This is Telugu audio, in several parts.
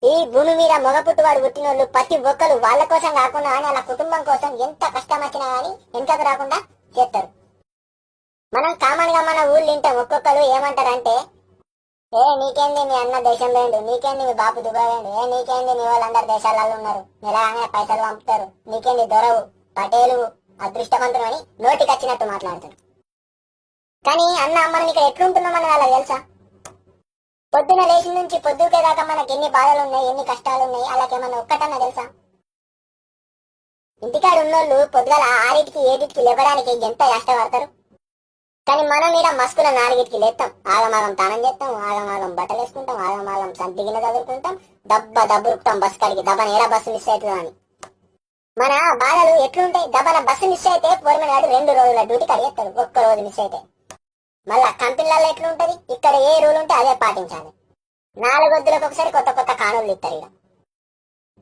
ఈ భూమి మీద మగ పుట్టువాడు పుట్టినోళ్ళు ప్రతి ఒక్కరు వాళ్ళ కోసం కాకుండా అని వాళ్ళ కుటుంబం కోసం ఎంత కష్టం వచ్చినా గానీ వెనకకు రాకుండా చేస్తారు. మనం కామన్ గా మన ఊళ్ళు వింటాం, ఒక్కొక్కరు ఏమంటారంటే, ఏ నీకేంది మీ అన్న దేశం పోయిండు, నీకేంది మీ బాపు దుబాయ్ పోయిండు, ఏ నీకేంది మీ వాళ్ళందరు దేశాలలో ఉన్నారు, నెలగానే పైసలు పంపుతారు, నీకేంది దొరవు పటేలు అదృష్టవంతులు అని నోటికి వచ్చినట్టు మాట్లాడతారు. కానీ అన్న మనం ఇక్కడ ఎట్లుంటున్నామని వాళ్ళకి తెలుసా? పొద్దున లేచి నుంచి పొద్దుకే దాకా మనకి ఎన్ని బాధలు ఉన్నాయి, ఎన్ని కష్టాలు ఉన్నాయి, అలాకేమన్నా ఒక్కటన్నా తెలుసా? ఇంటికాడు ఉన్నోళ్ళు పొద్దుగల 6కి 7కి లేవడానికి ఎంత కష్టపడతారు. కానీ మనం మీద మస్కుల 4కి లేస్తాం, ఆగమాగం తానం చేస్తాం, ఆగమాగం బట్టలు వేసుకుంటాం, ఆగమాగం సంతిగిన చదువుకుంటాం, దబ్బురుకుతాం బస్సు కాడికి, దబ్బన ఎలా బస్సు మిస్ అవుతుందో అని. మన బాధలు ఎట్లుంటాయి? దబ్బన బస్సు మిస్ అయితే గవర్నమెంట్ వాడు 2 రోజుల డ్యూటీ కడిగేస్తాడు, ఒక్క రోజు మిస్ అయితే. మళ్ళా కంపెనీలలో ఎట్లుంటది? ఇక్కడ ఏ రూల్ ఉంటే అదే పాటించాలి. 4 వద్దులకు ఒకసారి కొత్త కొత్త కానూళ్ళు ఇస్తారు.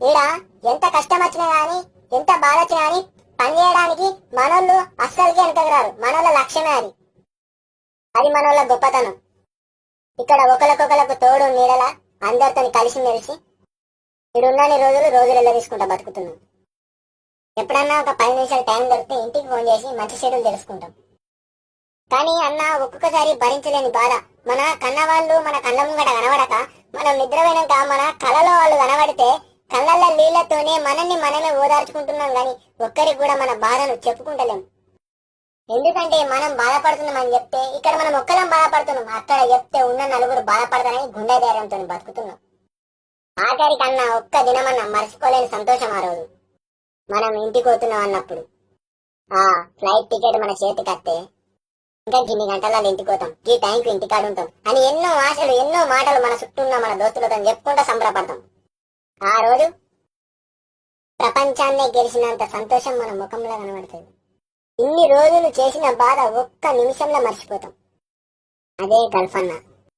ఈడ ఎంత కష్టం వచ్చినా గానీ, ఎంత బాధ వచ్చినా గానీ పని చేయడానికి మనోళ్ళు అస్సలకి వెనకకు రారు. మనోళ్ళ లక్ష్యమే అది మనోళ్ళ గొప్పతనం. ఇక్కడ ఒకరికొకరికి తోడు నీడలా అందరితో కలిసి మెలిసి ఇడున్నన్ని రోజులలో తీసుకుంటా బతుకుతున్నాం. ఎప్పుడన్నా ఒక 10 నిమిషాలు టైం దొరికితే ఇంటికి ఫోన్ చేసి మంచి చెడులు తెలుసుకుంటాం. కానీ అన్న ఒక్కొక్కసారి భరించలేని బాధ. మన కన్నవాళ్ళు మన కళ్ళ ముంగట కనబడక, మనం నిద్రపోయినాక మన కళలో వాళ్ళు కనబడితే కళ్ళల్లో నీళ్లతోనే మనమే ఓదార్చుకుంటున్నాం. కానీ ఒక్కరికి కూడా మన బాధను చెప్పుకుంటలేం. ఎందుకంటే మనం బాధపడుతున్నామని చెప్తే ఇక్కడ మనం ఒక్కరం బాధపడుతున్నాం, అక్కడ చెప్తే ఉన్న నలుగురు బాధపడతారని గుండె ధైర్యంతో బతుకుతున్నాం. ఆఖరికి అన్న ఒక్క దినమన్నా మర్చిపోలేని సంతోషం ఆ రోజు మనం ఇంటికి పోతున్నాం అన్నప్పుడు. ఆ ఫ్లైట్ టికెట్ మన చేతికి వస్తే ఇంకా ఇన్ని గంటలలో ఇంటికి పోతాం, ఈ టైంకి ఇంటికాడు ఉంటాం అని ఎన్నో ఆశలు ఎన్నో మాటలు మన చుట్టూ ఉన్న మన దోస్తులతో చెప్పుకుంటూ సంబరపడతాం. ఆ రోజు ప్రపంచాన్నే గెలిచినంత సంతోషం మన ముఖంలో కనబడుతుంది. ఇన్ని రోజులు చేసిన బాధ ఒక్క నిమిషంలో మర్చిపోతాం. అదే గల్ఫ్ అన్న.